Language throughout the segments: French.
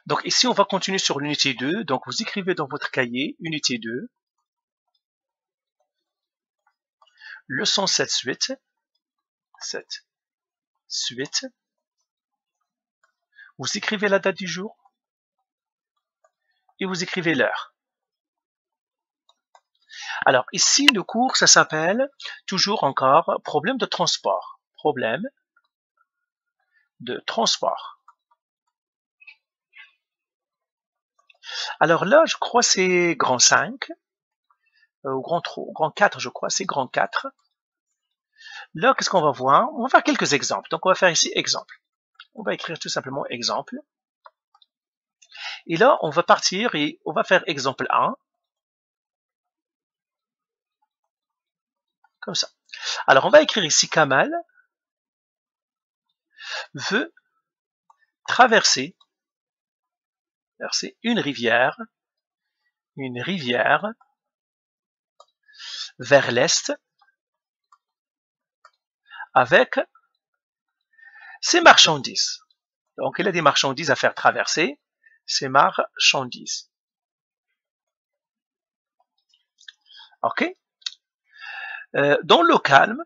Donc ici, on va continuer sur l'unité 2. Donc vous écrivez dans votre cahier, unité 2, leçon 7 suite, 7 suite. Vous écrivez la date du jour et vous écrivez l'heure. Alors ici, le cours, ça s'appelle toujours encore problème de transport. Problème de transport. Alors là, je crois c'est grand 5, ou grand 4, je crois, c'est grand 4. Là, qu'est-ce qu'on va voir? On va faire quelques exemples. Donc, on va faire ici exemple. On va écrire tout simplement exemple. Et là, on va partir et on va faire exemple 1. Comme ça. Alors, on va écrire ici Kamal veut traverser une rivière vers l'est avec ses marchandises. Donc, il a des marchandises à faire traverser ses marchandises. OK? Dans le calme,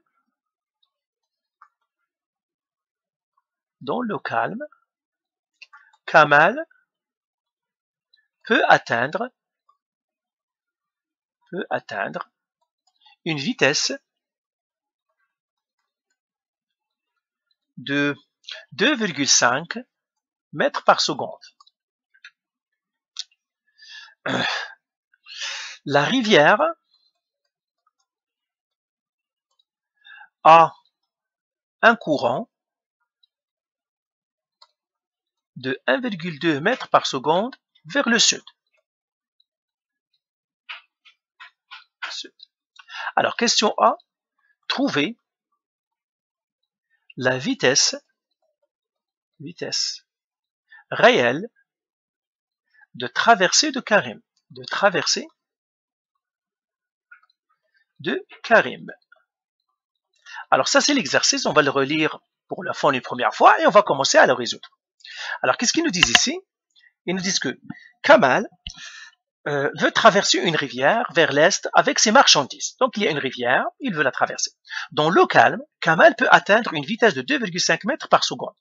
Kamal peut atteindre une vitesse de 2,5 mètres par seconde. La rivière a un courant de 1,2 mètres par seconde vers le sud. Alors, question A, trouver la vitesse réelle de traversée de Karim. Alors, ça, c'est l'exercice. On va le relire pour la fin une première fois et on va commencer à le résoudre. Alors, qu'est-ce qu'ils nous disent ici? Ils nous disent que Kamal veut traverser une rivière vers l'est avec ses marchandises. Donc, il y a une rivière, il veut la traverser. Dans l'eau calme, Kamal peut atteindre une vitesse de 2,5 mètres par seconde.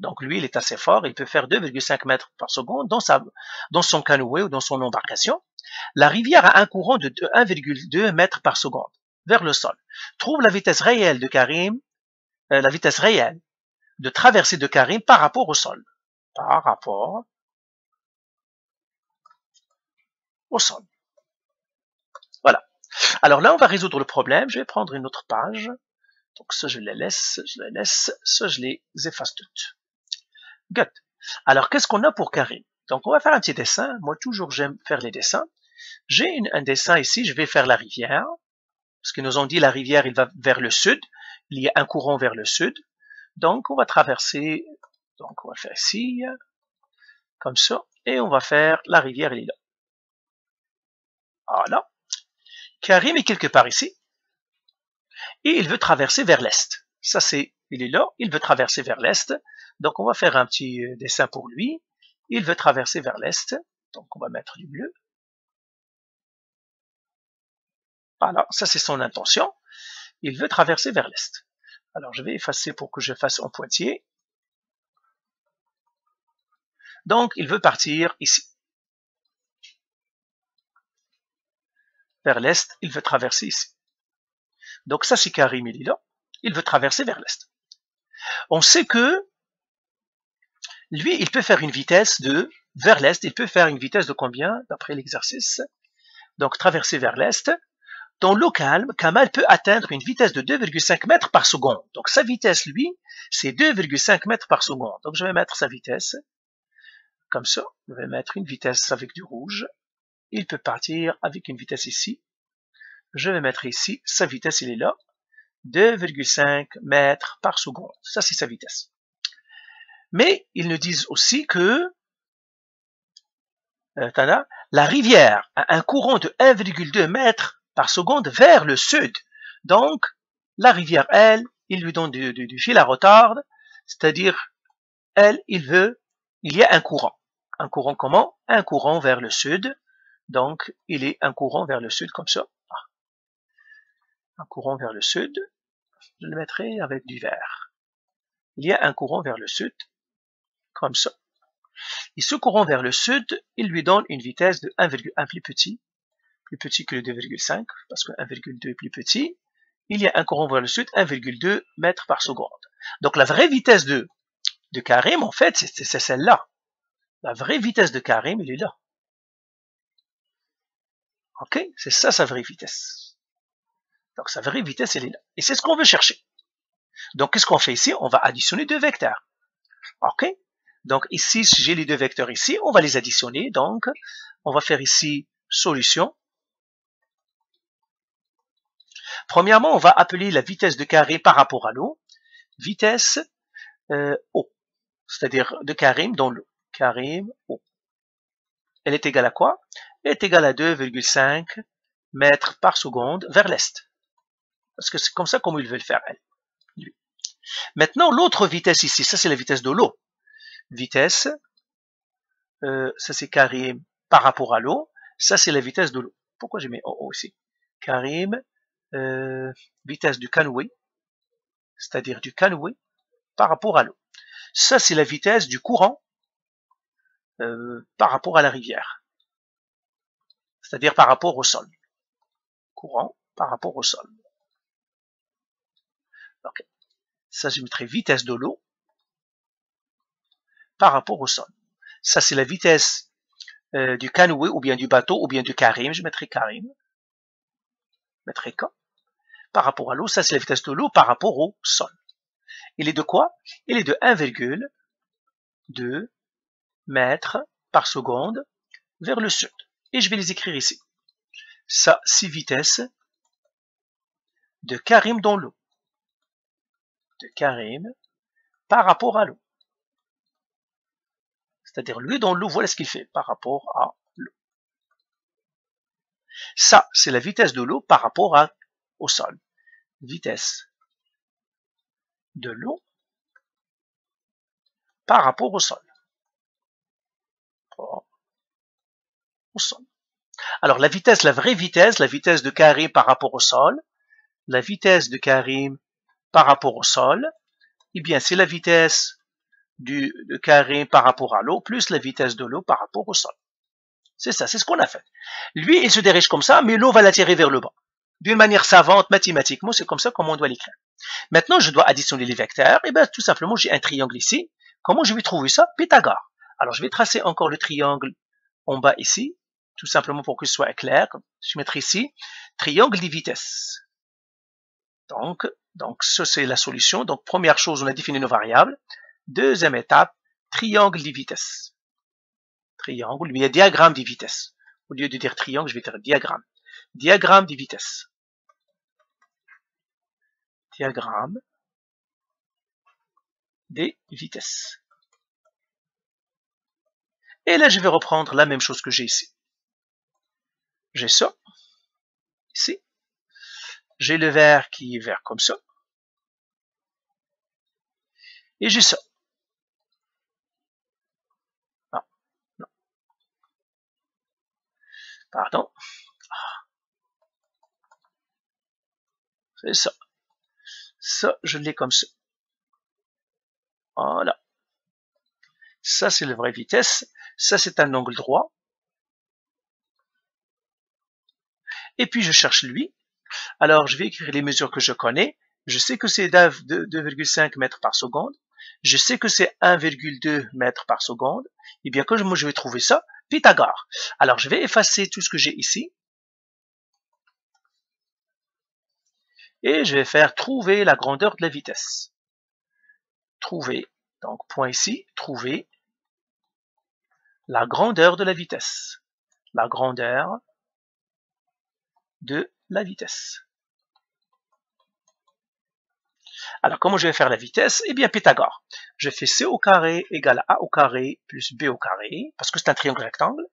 Donc, lui, il est assez fort, il peut faire 2,5 mètres par seconde dans son canoë ou dans son embarcation. La rivière a un courant de 1,2 mètres par seconde vers le sol. Trouve la vitesse réelle de Karim, la vitesse réelle de traversée de Karim par rapport au sol. Par rapport au sol. Voilà. Alors là, on va résoudre le problème. Je vais prendre une autre page. Donc ça, je les laisse. Ça, je les efface toutes. Good. Alors, qu'est-ce qu'on a pour Karim? Donc, on va faire un petit dessin. Moi, toujours, j'aime faire les dessins. J'ai un dessin ici. Je vais faire la rivière. Parce qu'ils nous ont dit la rivière, il va vers le sud. Il y a un courant vers le sud. Donc, on va traverser. Donc, on va faire ici. Comme ça. Et on va faire la rivière, elle est là. Voilà. Karim est quelque part ici. Et il veut traverser vers l'est. Ça, il est là. Il veut traverser vers l'est. Donc, on va faire un petit dessin pour lui. Il veut traverser vers l'est. Donc, on va mettre du bleu. Voilà, ça c'est son intention. Il veut traverser vers l'est. Alors, je vais effacer pour que je fasse en pointillé. Donc, il veut partir ici. Vers l'est, il veut traverser ici. Donc, ça c'est Karim, il est là. Il veut traverser vers l'est. On sait que lui, il peut faire une vitesse vers l'est, il peut faire une vitesse de combien, d'après l'exercice? Donc, traverser vers l'est. Dans l'eau calme, Kamal peut atteindre une vitesse de 2,5 mètres par seconde. Donc, sa vitesse, lui, c'est 2,5 mètres par seconde. Donc, je vais mettre sa vitesse. Comme ça, je vais mettre une vitesse avec du rouge. Il peut partir avec une vitesse ici. Je vais mettre ici, sa vitesse, il est là. 2,5 mètres par seconde. Ça, c'est sa vitesse. Mais ils nous disent aussi que la rivière a un courant de 1,2 mètres par seconde vers le sud. Donc, la rivière, elle, il lui donne du fil à retordre, c'est-à-dire, elle, il y a un courant. Un courant comment? Un courant vers le sud. Donc, il est un courant vers le sud comme ça. Un courant vers le sud. Je le mettrai avec du vert. Il y a un courant vers le sud, comme ça. Et ce courant vers le sud, il lui donne une vitesse de 1,1 plus petit que le 2,5, parce que 1,2 est plus petit. Il y a un courant vers le sud, 1,2 mètres par seconde. Donc la vraie vitesse de Karim, en fait, c'est celle-là. La vraie vitesse de Karim, il est là. Ok? C'est ça sa vraie vitesse. Donc sa vraie vitesse, elle est là. Et c'est ce qu'on veut chercher. Donc qu'est-ce qu'on fait ici? On va additionner deux vecteurs. Ok? Donc ici, si j'ai les deux vecteurs ici, on va les additionner. Donc, on va faire ici solution. Premièrement, on va appeler la vitesse de Karim par rapport à l'eau, vitesse eau, c'est-à-dire de Karim dans l'eau. Karim eau. Elle est égale à quoi? Elle est égale à 2,5 mètres par seconde vers l'est. Parce que c'est comme ça comme il veut le faire, elle. Lui. Maintenant, l'autre vitesse ici, ça c'est la vitesse de l'eau. Vitesse, ça c'est Karim par rapport à l'eau, ça c'est la vitesse de l'eau. Pourquoi j'ai mis OO ici? Karim, vitesse du canoë, c'est-à-dire du canoë par rapport à l'eau. Ça c'est la vitesse du courant par rapport à la rivière, c'est-à-dire par rapport au sol. Courant par rapport au sol. Okay. Ça je mettrai vitesse de l'eau par rapport au sol. Ça c'est la vitesse du canoë ou bien du bateau ou bien du Karim, je mettrai Karim, je mettrai K. Par rapport à l'eau, ça c'est la vitesse de l'eau par rapport au sol. Il est de quoi? Il est de 1,2 mètres par seconde vers le sud. Et je vais les écrire ici. Ça, c'est vitesse de Karim dans l'eau. De Karim par rapport à l'eau. C'est-à-dire, lui dans l'eau, voilà ce qu'il fait par rapport à l'eau. Ça, c'est la vitesse de l'eau par rapport au sol. Vitesse de l'eau par rapport au sol. Au sol. Alors, la vitesse, la vraie vitesse, la vitesse de Karim par rapport au sol, la vitesse de Karim par rapport au sol, eh bien, c'est la vitesse de Karim par rapport à l'eau, plus la vitesse de l'eau par rapport au sol. C'est ça, c'est ce qu'on a fait. Lui, il se dirige comme ça, mais l'eau va l'attirer vers le bas. D'une manière savante, mathématiquement, c'est comme ça comme on doit l'écrire. Maintenant, je dois additionner les vecteurs. Et bien, tout simplement, j'ai un triangle ici. Comment je vais trouver ça? Pythagore. Alors, je vais tracer encore le triangle en bas ici, tout simplement pour que ce soit clair. Je mettrai ici triangle des vitesses. Donc, ça, c'est la solution. Donc, première chose, on a défini nos variables. Deuxième étape, triangle des vitesses. Triangle, il y a diagramme des vitesses. Au lieu de dire triangle, je vais dire diagramme. Diagramme des vitesses. Diagramme des vitesses. Et là, je vais reprendre la même chose que j'ai ici. J'ai ça, ici. J'ai le vert qui est vert comme ça. Et j'ai ça. Non, non. Pardon. C'est ça. Ça, je l'ai comme ça. Voilà. Ça, c'est la vraie vitesse. Ça, c'est un angle droit. Et puis, je cherche lui. Alors, je vais écrire les mesures que je connais. Je sais que c'est 2,5 mètres par seconde. Je sais que c'est 1,2 mètres par seconde. Et bien, que moi, je vais trouver ça, Pythagore. Alors, je vais effacer tout ce que j'ai ici. Et je vais faire trouver la grandeur de la vitesse. Trouver, donc point ici, trouver la grandeur de la vitesse. La grandeur de la vitesse. Alors, comment je vais faire la vitesse? Eh bien, Pythagore. Je fais C au carré égale à A au carré plus B au carré, parce que c'est un triangle rectangle.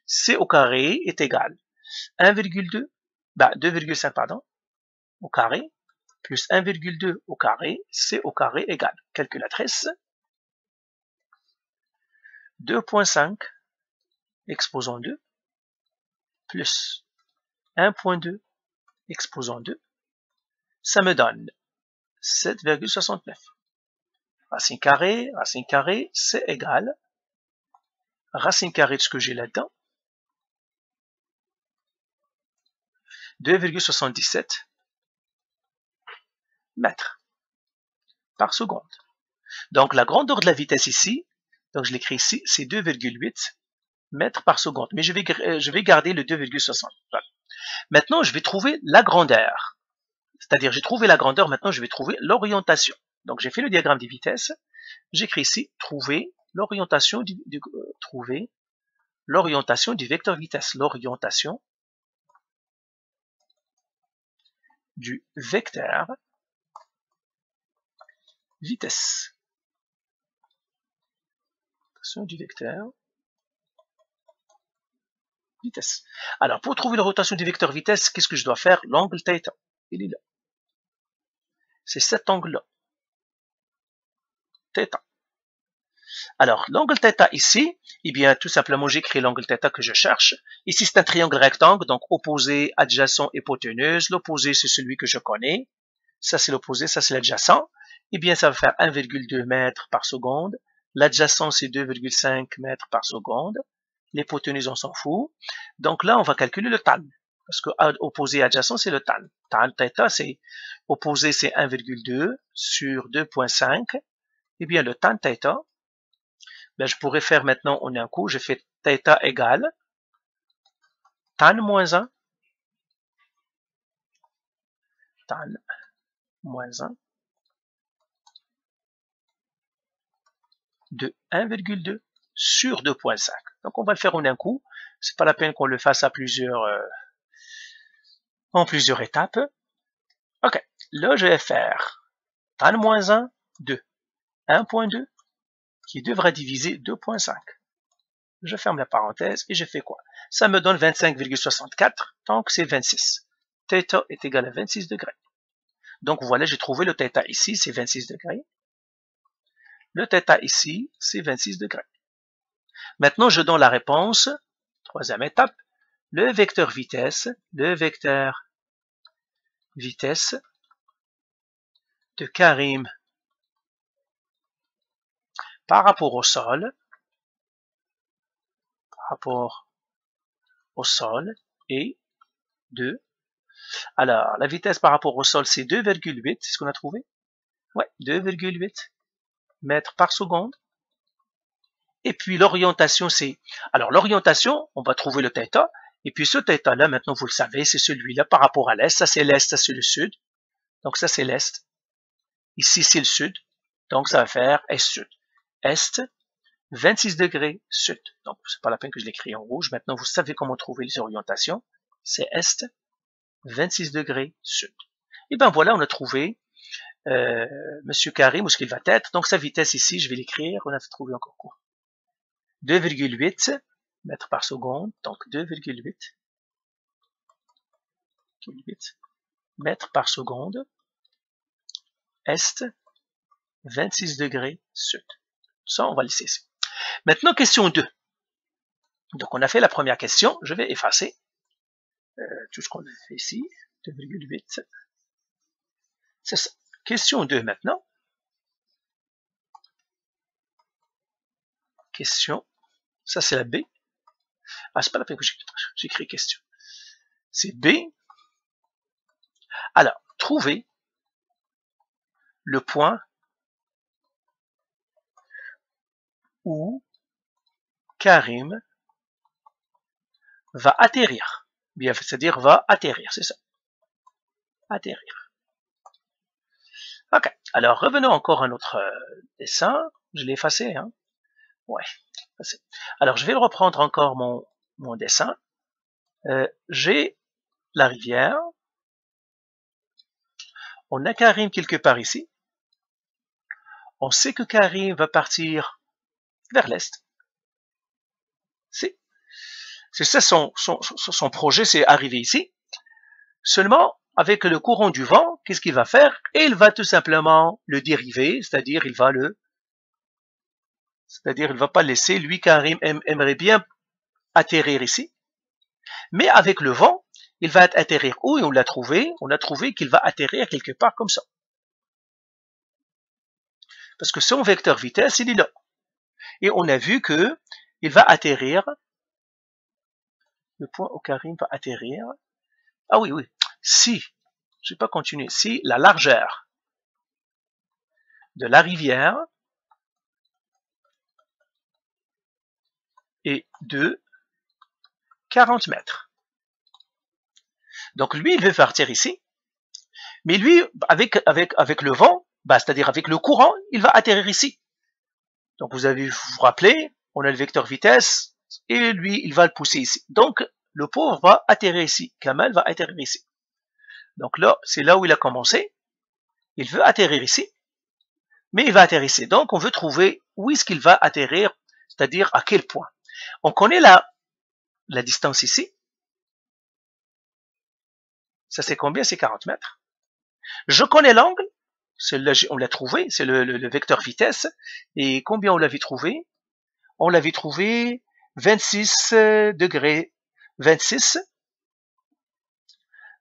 C au carré est égal 1,2, 2,5 pardon, au carré, plus 1,2 au carré, C au carré égale, calculatrice, 2.5 exposant 2 plus 1.2 exposant 2, ça me donne 7,69. Racine carrée, c'est égal. Racine carrée de ce que j'ai là-dedans, 2,77 mètres par seconde. Donc la grandeur de la vitesse ici, donc je l'écris ici, c'est 2,8 mètres par seconde. Mais je vais garder le 2,60. Voilà. Maintenant, je vais trouver la grandeur. C'est-à-dire, j'ai trouvé la grandeur, maintenant je vais trouver l'orientation. Donc j'ai fait le diagramme des vitesses. J'écris ici, trouver l'orientation du vecteur vitesse. L'orientation du vecteur vitesse. Du vecteur vitesse. Alors, pour trouver la rotation du vecteur vitesse, qu'est-ce que je dois faire? L'angle θ, il est là. C'est cet angle-là. θ. Alors, l'angle θ ici, eh bien, tout simplement, j'écris l'angle θ que je cherche. Ici, c'est un triangle rectangle, donc opposé, adjacent, hypoténuse. L'opposé, c'est celui que je connais. Ça, c'est l'opposé, ça, c'est l'adjacent. Eh bien, ça va faire 1,2 mètres par seconde. L'adjacent, c'est 2,5 mètres par seconde. L'hypoténuse, on s'en fout. Donc là, on va calculer le tan. Parce que opposé et adjacent, c'est le tan. Tan θ, c'est opposé, c'est 1,2 sur 2,5. Eh bien, le tan θ, ben, je pourrais faire maintenant en un coup, je fais θ égale tan moins 1, tan moins 1 de 1,2 sur 2,5. Donc, on va le faire en un coup. C'est pas la peine qu'on le fasse à en plusieurs étapes. Ok. Là, je vais faire tan moins 1 de 1,2 qui devra diviser 2,5. Je ferme la parenthèse et je fais quoi? Ça me donne 25,64, donc c'est 26. Θ est égal à 26 degrés. Donc voilà, j'ai trouvé le θ ici, c'est 26 degrés. Le θ ici, c'est 26 degrés. Maintenant, je donne la réponse. Troisième étape, le vecteur vitesse de Karim par rapport au sol, est de... Alors, la vitesse par rapport au sol, c'est 2,8, c'est ce qu'on a trouvé? Ouais, 2,8 mètres par seconde. Et puis l'orientation, c'est... Alors l'orientation, on va trouver le θ. Et puis ce θ-là, maintenant vous le savez, c'est celui-là par rapport à l'est. Ça c'est l'est, ça c'est le sud. Donc ça c'est l'est. Ici c'est le sud. Donc ça va faire est-sud. Est, 26 degrés sud. Donc c'est pas la peine que je l'écris en rouge. Maintenant vous savez comment trouver les orientations. C'est est, 26 degrés sud. Et ben voilà, on a trouvé Monsieur Karim, où est-ce qu'il va être. Donc sa vitesse ici, je vais l'écrire. On a trouvé encore quoi? 2,8 mètres par seconde, donc 2,8 mètres par seconde, est, 26 degrés sud. Ça, on va laisser ici. Maintenant, question 2. Donc, on a fait la première question. Je vais effacer tout ce qu'on a fait ici. 2,8. C'est ça. Question 2 maintenant. Question. Ça, c'est la B. Ah, c'est pas la peine que j'écris question. C'est B. Alors, trouver le point où Karim va atterrir. Bien, c'est-à-dire va atterrir, c'est ça. Atterrir. Ok. Alors, revenons encore à notre dessin. Je l'ai effacé, hein. Ouais. Effacé. Alors, je vais reprendre encore mon dessin. J'ai la rivière. On a Karim quelque part ici. On sait que Karim va partir vers l'est. C'est ça son projet, c'est arriver ici. Seulement, avec le courant du vent, qu'est-ce qu'il va faire? Il va tout simplement le dériver, c'est-à-dire il va le C'est-à-dire, il ne va pas laisser. Lui, Karim aimerait bien atterrir ici. Mais avec le vent, il va atterrir où? Et on l'a trouvé. On a trouvé qu'il va atterrir quelque part comme ça. Parce que son vecteur vitesse, il est là. Et on a vu que il va atterrir. Le point où Karim va atterrir. Ah oui, oui. Si, je vais pas continuer. Si la largeur de la rivière est de 40 mètres. Donc lui, il veut partir ici. Mais lui, avec le vent, c'est-à-dire avec le courant, il va atterrir ici. Donc vous vous rappelez, on a le vecteur vitesse, et lui, il va le pousser ici. Donc, le pauvre va atterrir ici. Kamal va atterrir ici. Donc là, c'est là où il a commencé. Il veut atterrir ici, mais il va atterrir ici. Donc, on veut trouver où est-ce qu'il va atterrir, c'est-à-dire à quel point. On connaît la distance ici. Ça, c'est combien? C'est 40 mètres. Je connais l'angle. On l'a trouvé, c'est le vecteur vitesse. Et combien on l'avait trouvé? On l'avait trouvé 26 degrés. 26.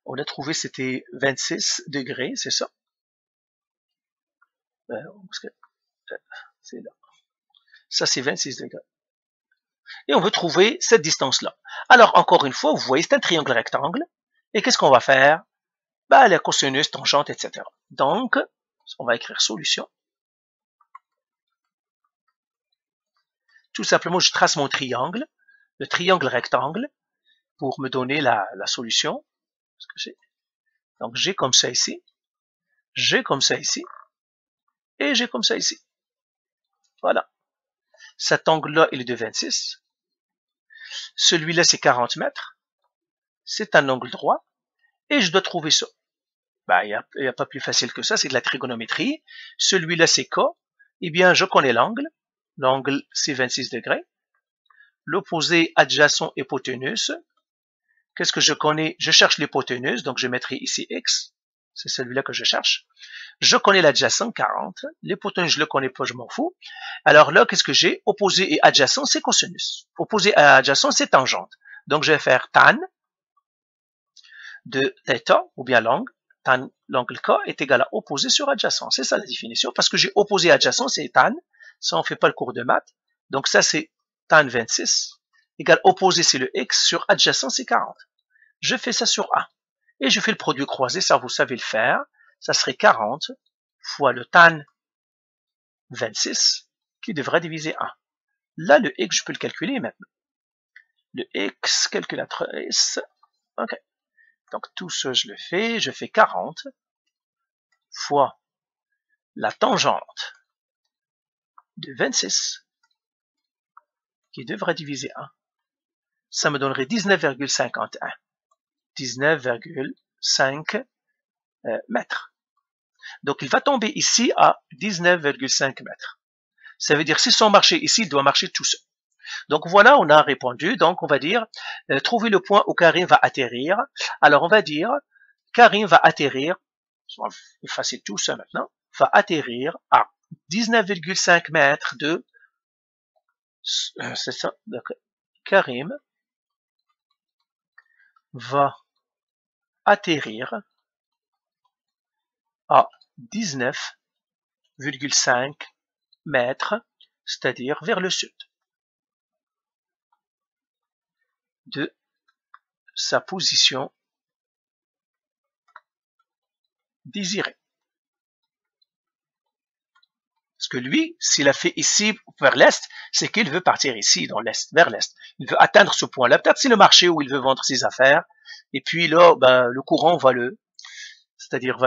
On l'a trouvé, c'était 26 degrés, c'est ça. C'est là. Ça, c'est 26 degrés. Et on veut trouver cette distance-là. Alors, encore une fois, vous voyez, c'est un triangle rectangle. Et qu'est-ce qu'on va faire? La cosinus, tangente, etc. Donc, on va écrire solution. Tout simplement, je trace mon triangle, le triangle rectangle, pour me donner la solution. Donc, j'ai comme ça ici, j'ai comme ça ici, et j'ai comme ça ici. Voilà. Cet angle-là, il est de 26. Celui-là, c'est 40 mètres. C'est un angle droit. Et je dois trouver ça. Il n'y a pas plus facile que ça, c'est de la trigonométrie. Celui-là, c'est K. Eh bien, je connais l'angle. L'angle, c'est 26 degrés. L'opposé adjacent hypoténuse. Qu'est-ce que je connais? Je cherche l'hypoténuse, donc je mettrai ici X. C'est celui-là que je cherche. Je connais l'adjacent, 40. L'hypoténuse, je le connais pas, je m'en fous. Alors là, qu'est-ce que j'ai? Opposé et adjacent, c'est cosinus. Opposé et adjacent, c'est tangente. Donc, je vais faire tan de θ, ou bien l'angle. Tan, l'angle K est égal à opposé sur adjacent. C'est ça la définition. Parce que j'ai opposé et adjacent, c'est tan. Ça, on fait pas le cours de maths. Donc, ça, c'est tan 26. Égal opposé, c'est le X. Sur adjacent, c'est 40. Je fais ça sur A. Et je fais le produit croisé. Ça, vous savez le faire. Ça serait 40 fois le tan 26 qui devrait diviser 1. Là, le X, je peux le calculer maintenant. Le X, calculatrice. OK. Donc, tout ça, je le fais. Je fais 40 fois la tangente de 26 qui devrait diviser 1. Ça me donnerait 19,51. 19,5 mètres. Donc, il va tomber ici à 19,5 mètres. Ça veut dire, si son marché ici, il doit marcher tout seul. Donc, voilà, on a répondu. Donc, on va dire, trouver le point où Karim va atterrir. Alors, on va dire, Karim va atterrir, on va effacer tout ça maintenant, va atterrir à 19,5 mètres de, c'est ça, donc, Karim va atterrir à 19,5 mètres, c'est-à-dire vers le sud de sa position désirée. Parce que lui, s'il a fait ici vers l'est, c'est qu'il veut partir ici, dans l'est, vers l'est. Il veut atteindre ce point-là. Peut-être c'est le marché où il veut vendre ses affaires. Et puis là, le courant va c'est-à-dire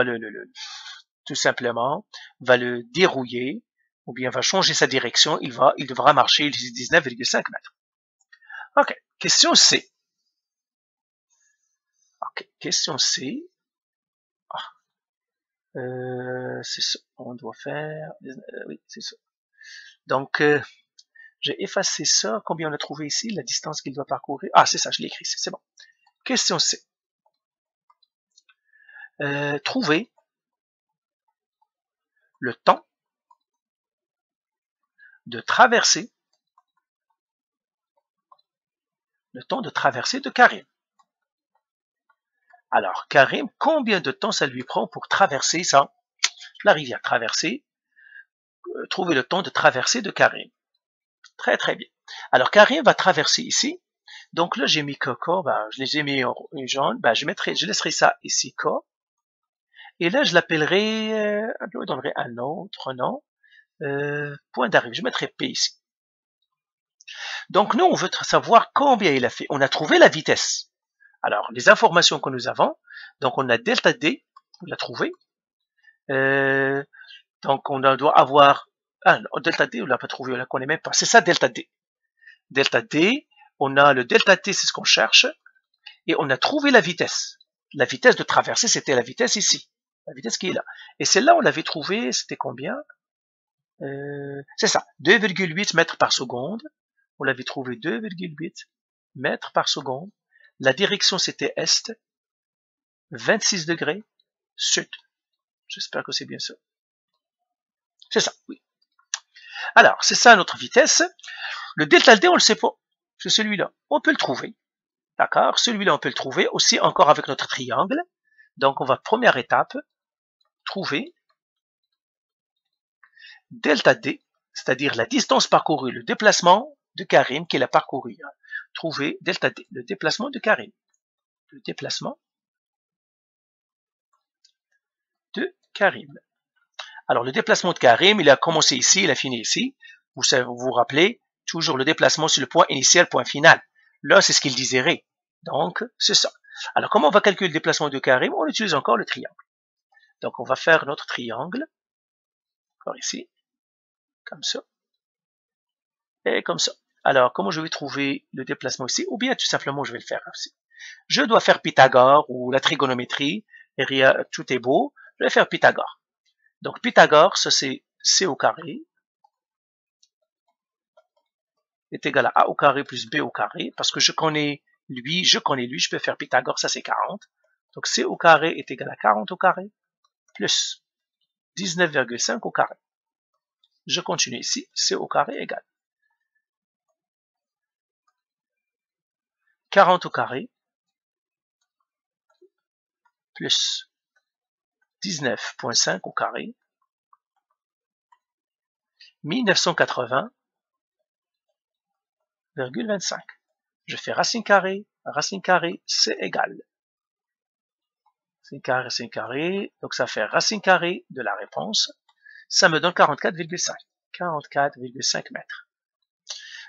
tout simplement, va le dérouiller, ou bien va changer sa direction. Il devra marcher 19,5 mètres. OK. Question C. OK. Question C. C'est ça. On doit faire, oui, c'est ça. Donc, j'ai effacé ça. Combien on a trouvé ici? La distance qu'il doit parcourir. Ah, c'est ça, je l'ai écrit ici. C'est bon. Question C. Trouver le temps de traversée. Le temps de traversée de Karim. Alors, Karim, combien de temps ça lui prend pour traverser ça? La rivière traversée. Trouver le temps de traversée de Karim. Très très bien. Alors, Karim va traverser ici. Donc là, j'ai mis Coco, je les ai mis en jaune. Je laisserai ça ici, Co. Et là, je l'appellerai, je donnerai un autre nom. Point d'arrivée. Je mettrai P ici. Donc nous, on veut savoir combien il a fait. On a trouvé la vitesse. Alors, les informations que nous avons, donc on a delta D, on l'a trouvé. Donc on doit avoir, delta D, on l'a pas trouvé, on la connaît même pas. C'est ça delta D. Delta D, on a le delta T, c'est ce qu'on cherche, et on a trouvé la vitesse. La vitesse de traversée, c'était la vitesse ici, la vitesse qui est là. Et celle-là, on l'avait trouvée, c'était combien? C'est ça, 2,8 mètres par seconde. On l'avait trouvé 2,8 mètres par seconde. La direction, c'était est, 26 degrés, sud. J'espère que c'est bien ça. C'est ça, oui. Alors, c'est ça notre vitesse. Le delta D, on ne le sait pas. C'est celui-là. On peut le trouver. D'accord? Celui-là, on peut le trouver aussi encore avec notre triangle. Donc, on va, première étape, trouver delta D, c'est-à-dire la distance parcourue, le déplacement de Karim qu'il a parcouru. Trouver delta D, le déplacement de Karim. Le déplacement de Karim. Alors, le déplacement de Karim, il a commencé ici, il a fini ici. Vous vous rappelez, toujours le déplacement sur le point initial, point final. Là, c'est ce qu'il désirait. Donc, c'est ça. Alors, comment on va calculer le déplacement de Karim? On utilise encore le triangle. Donc, on va faire notre triangle. Encore ici. Comme ça. Et comme ça. Alors, comment je vais trouver le déplacement ici? Ou bien, tout simplement, je vais le faire aussi. Je dois faire Pythagore ou la trigonométrie. Et rien, tout est beau. Je vais faire Pythagore. Donc, Pythagore, ça c'est C au carré est égal à A au carré plus B au carré, parce que je connais lui, je peux faire Pythagore, ça c'est 40. Donc, C au carré est égal à 40 au carré, plus 19,5 au carré. Je continue ici, C au carré égale 40 au carré, plus 19,5 au carré, 1980,25. Je fais racine carrée, c'est égal. Racine carrée, donc ça fait racine carrée de la réponse. Ça me donne 44,5. 44,5 mètres.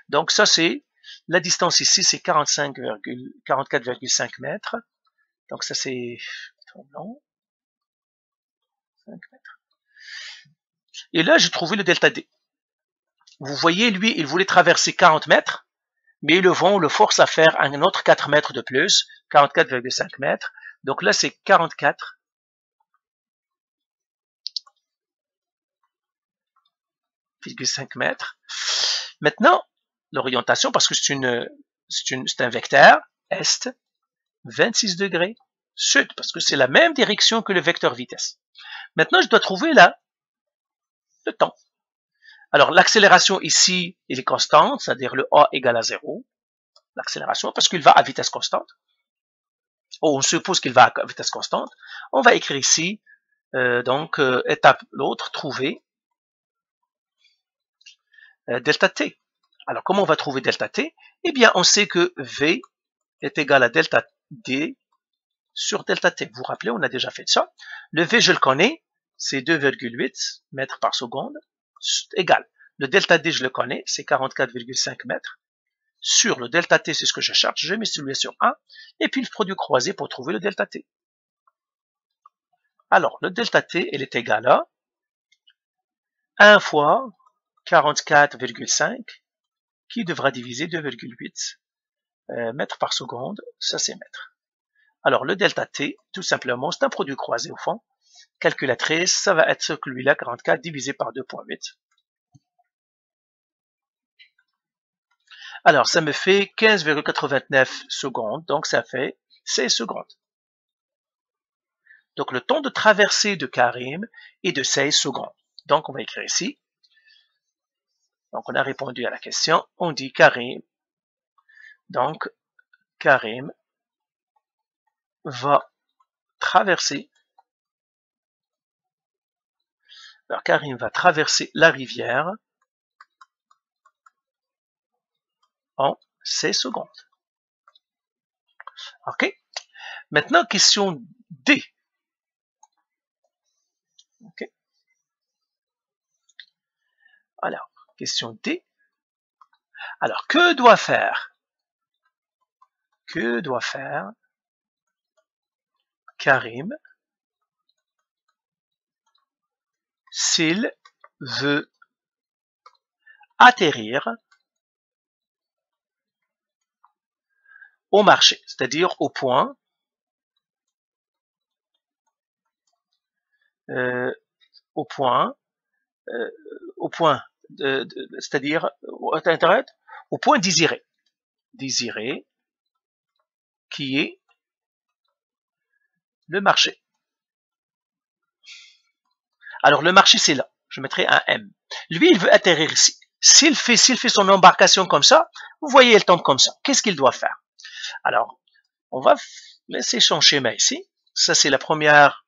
Donc ça c'est, la distance ici c'est 44,5 mètres. Donc ça c'est trop long. 5 mètres. Et là j'ai trouvé le delta D. Vous voyez, lui, il voulait traverser 40 mètres, mais le vent le force à faire un autre 4 mètres de plus, 44,5 mètres. Donc là, c'est 44,5 mètres. Maintenant, l'orientation, parce que c'est un vecteur, est, 26 degrés, sud, parce que c'est la même direction que le vecteur vitesse. Maintenant, je dois trouver là le temps. Alors, l'accélération ici, elle est constante, c'est-à-dire le A égale à 0. L'accélération, parce qu'il va à vitesse constante. On suppose qu'il va à vitesse constante. On va écrire ici, étape l'autre, trouver delta t. Alors, comment on va trouver delta t? Eh bien, on sait que V est égal à delta D sur delta t. Vous vous rappelez, on a déjà fait ça. Le V, je le connais, c'est 2,8 mètres par seconde, égal. Le delta D, je le connais, c'est 44,5 mètres. Sur le delta T, c'est ce que je cherche, je mets celui sur 1, et puis le produit croisé pour trouver le delta T. Alors, le delta T, il est égal à 1 fois 44,5, qui devra diviser 2,8 mètres par seconde, ça c'est mètres. Alors, le delta T, tout simplement, c'est un produit croisé au fond. Calculatrice, ça va être celui-là, 44 divisé par 2,8. Alors, ça me fait 15,89 secondes, donc ça fait 16 secondes. Donc, le temps de traversée de Karim est de 16 secondes. Donc, on va écrire ici Donc, on a répondu à la question. On dit Karim. Donc, Karim va traverser. Alors, Karim va traverser la rivière en 16 secondes. OK? Maintenant, question D. OK? Alors, question D. Alors, que doit faire Karim s'il veut atterrir au marché, c'est-à-dire au point c'est-à-dire au point désiré qui est le marché. Alors le marché c'est là, je mettrai un M. Lui il veut atterrir ici. S'il fait son embarcation comme ça, vous voyez elle tombe comme ça. Qu'est-ce qu'il doit faire? Alors on va laisser son schéma ici. Ça c'est la première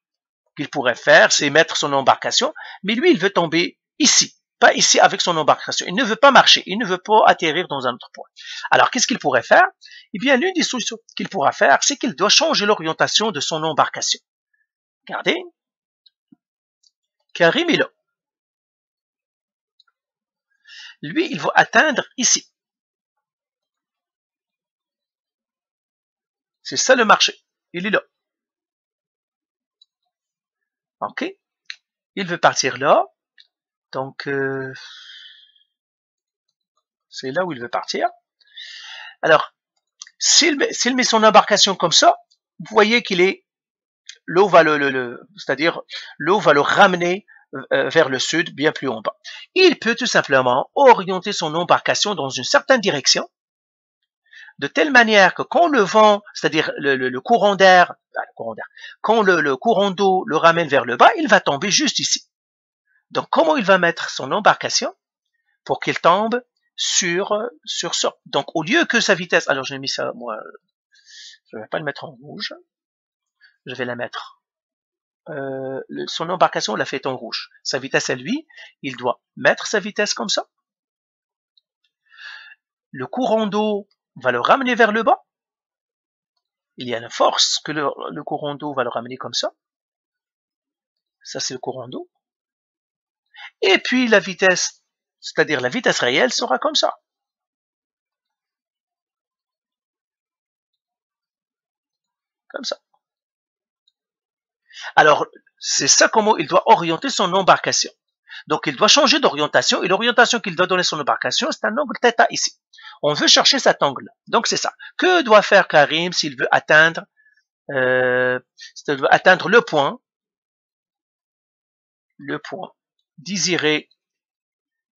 qu'il pourrait faire, c'est mettre son embarcation. Mais lui il veut tomber ici. Pas ici avec son embarcation. Il ne veut pas marcher. Il ne veut pas atterrir dans un autre point. Alors, qu'est-ce qu'il pourrait faire? Eh bien, l'une des solutions qu'il pourra faire, c'est qu'il doit changer l'orientation de son embarcation. Regardez. Karim est là. Lui, il va atteindre ici. C'est ça le marché. Il est là. OK? Il veut partir là. Donc, c'est là où il veut partir. Alors, s'il met son embarcation comme ça, vous voyez qu'il est, l'eau va c'est-à-dire l'eau va le ramener vers le sud, bien plus en bas. Il peut tout simplement orienter son embarcation dans une certaine direction, de telle manière que quand le vent, c'est-à-dire le courant d'air, quand le courant d'eau le ramène vers le bas, il va tomber juste ici. Donc, comment il va mettre son embarcation pour qu'il tombe sur ça? Donc, au lieu que sa vitesse, alors j'ai mis ça, moi, je ne vais pas le mettre en rouge, je vais la mettre. Son embarcation l'a fait en rouge. Sa vitesse à lui, il doit mettre sa vitesse comme ça. Le courant d'eau va le ramener vers le bas. Il y a une force que le courant d'eau va le ramener comme ça. Ça, c'est le courant d'eau. Et puis la vitesse, c'est-à-dire la vitesse réelle, sera comme ça. Comme ça. Alors, c'est ça comment il doit orienter son embarcation. Donc, il doit changer d'orientation, et l'orientation qu'il doit donner à son embarcation, c'est un angle θ ici. On veut chercher cet angle. Donc, c'est ça. Que doit faire Karim s'il veut atteindre le point désiré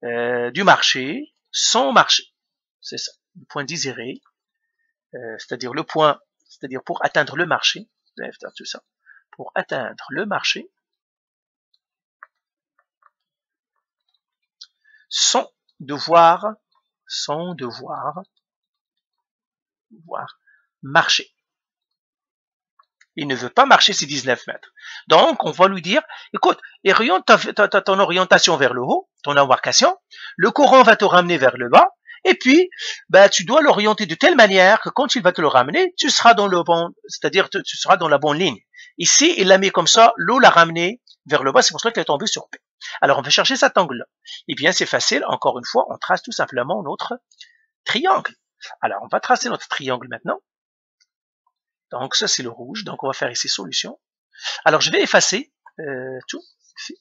du marché, son marché. C'est ça. Le point désiré, c'est-à-dire le point, c'est-à-dire pour atteindre le marché, vous allez faire tout ça. Pour atteindre le marché, son devoir marcher. Il ne veut pas marcher ces 19 mètres. Donc, on va lui dire, écoute, oriente ton orientation vers le haut, ton embarcation, le courant va te ramener vers le bas, et puis, tu dois l'orienter de telle manière que quand il va te le ramener, tu seras dans le bon, c'est-à-dire tu seras dans la bonne ligne. Ici, il l'a mis comme ça, l'eau l'a ramené vers le bas, c'est pour ça qu'il est tombé sur P. Alors, on va chercher cet angle-là. Eh bien, c'est facile, encore une fois, on trace tout simplement notre triangle. Alors, on va tracer notre triangle maintenant. Donc, ça, c'est le rouge. Donc, on va faire ici solution. Alors, je vais effacer tout ici.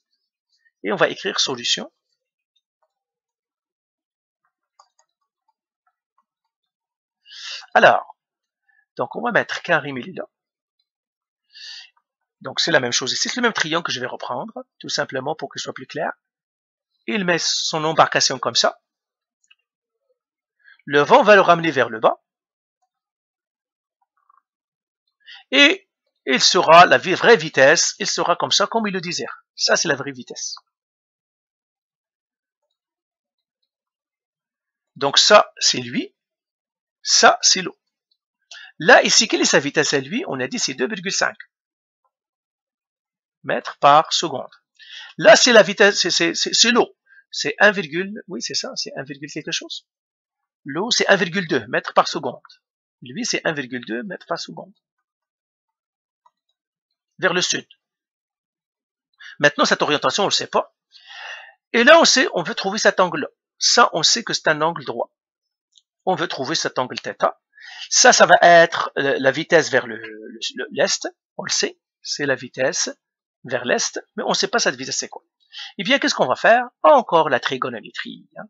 Et on va écrire solution. Alors, donc on va mettre Karim il est là. Donc, c'est la même chose ici. C'est le même triangle que je vais reprendre, tout simplement pour que ce soit plus clair. Il met son embarcation comme ça. Le vent va le ramener vers le bas. Et il sera la vraie vitesse, il sera comme ça, comme il le désire. Ça, c'est la vraie vitesse. Donc ça, c'est lui. Ça, c'est l'eau. Là, ici, quelle est sa vitesse à lui? On a dit c'est 2,5 mètres par seconde. Là, c'est la vitesse, c'est l'eau. C'est 1, oui, c'est ça, c'est 1, quelque chose. L'eau, c'est 1,2 mètres par seconde. Lui, c'est 1,2 mètres par seconde. Vers le sud. Maintenant, cette orientation, on ne le sait pas. Et là, on sait, on veut trouver cet angle-là. Ça, on sait que c'est un angle droit. On veut trouver cet angle θ. Ça va être la vitesse vers l'est. On le sait, c'est la vitesse vers l'est, mais on ne sait pas cette vitesse c'est quoi. Eh bien, qu'est-ce qu'on va faire? Encore la trigonométrie. Hein.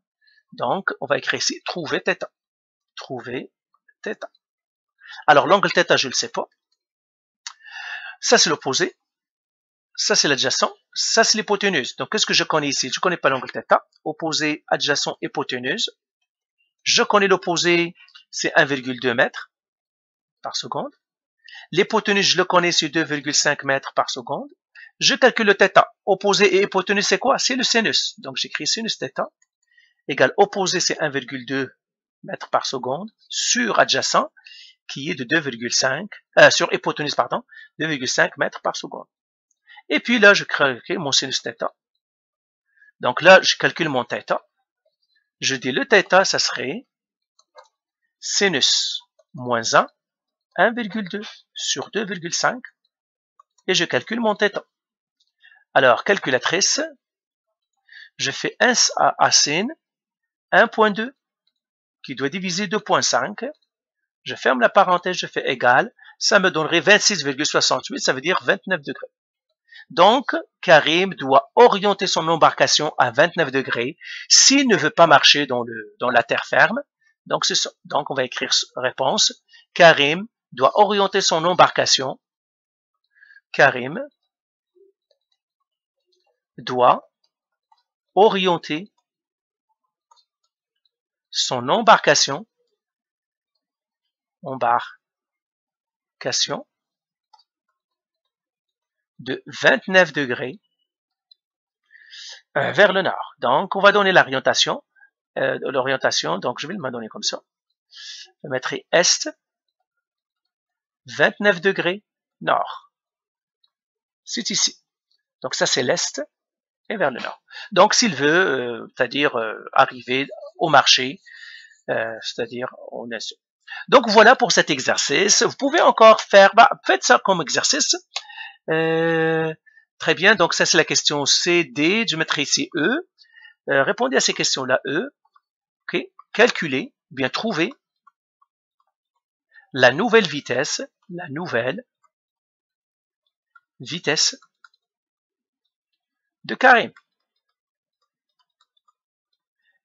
Donc, on va écrire ici, trouver θ. Trouver θ. Alors, l'angle θ, je ne le sais pas. Ça, c'est l'opposé. Ça, c'est l'adjacent. Ça, c'est l'hypoténuse. Donc, qu'est-ce que je connais ici? Je ne connais pas l'angle θ. Opposé, adjacent, hypoténuse. Je connais l'opposé, c'est 1,2 mètres par seconde. L'hypoténuse, je le connais, c'est 2,5 mètres par seconde. Je calcule le θ. Opposé et hypoténuse, c'est quoi? C'est le sinus. Donc, j'écris sinus θ égale opposé, c'est 1,2 mètres par seconde sur adjacent, qui est de 2,5, sur hypoténuse, pardon, 2,5 mètres par seconde. Et puis là, je crée mon sinus θ. Donc là, je calcule mon θ. Je dis le θ, ça serait sinus moins 1, 1,2 sur 2,5, et je calcule mon θ. Alors, calculatrice, je fais 1 à sin, 1,2, qui doit diviser 2,5. Je ferme la parenthèse, je fais égal. Ça me donnerait 26,68, ça veut dire 29 degrés. Donc, Karim doit orienter son embarcation à 29 degrés s'il ne veut pas marcher dans la terre ferme. Donc, c'est ça. Donc, on va écrire réponse. Karim doit orienter son embarcation. Karim doit orienter son embarcation de 29 degrés vers le nord. Donc, on va donner l'orientation. Donc, je vais le donner comme ça. Je mettrai est, 29 degrés nord. C'est ici. Donc, ça, c'est l'est et vers le nord. Donc, s'il veut, c'est-à-dire arriver au marché, c'est-à-dire au est. Donc, voilà pour cet exercice. Vous pouvez encore faire, faites ça comme exercice. Très bien, donc ça c'est la question C, D, je mettrai ici E. Répondez à ces questions-là, E. Okay. Calculez, bien trouver la nouvelle vitesse de Karim.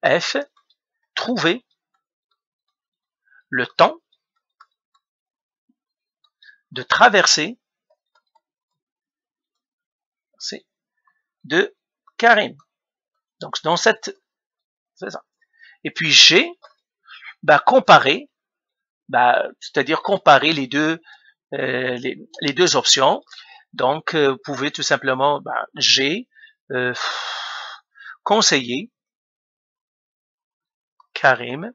F, trouver le temps de traversée de Karim. Donc, dans cette, c'est ça. Et puis G, comparer, c'est-à-dire comparer les deux options. Donc, vous pouvez tout simplement, G, conseiller Karim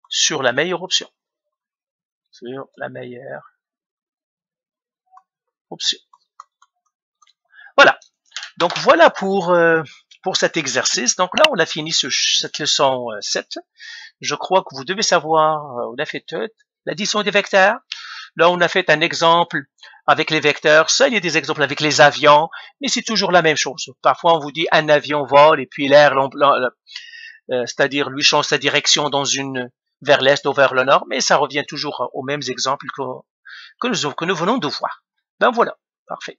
sur la meilleure option. Voilà. Donc, voilà pour cet exercice. Donc là, on a fini cette leçon 7. Je crois que vous devez savoir, on a fait l'addition des vecteurs. Là, on a fait un exemple avec les vecteurs. Ça, il y a des exemples avec les avions, mais c'est toujours la même chose. Parfois, on vous dit un avion vole et puis l'air, c'est-à-dire lui change sa direction vers l'est ou vers le nord, mais ça revient toujours aux mêmes exemples que nous venons de voir. Ben voilà, parfait.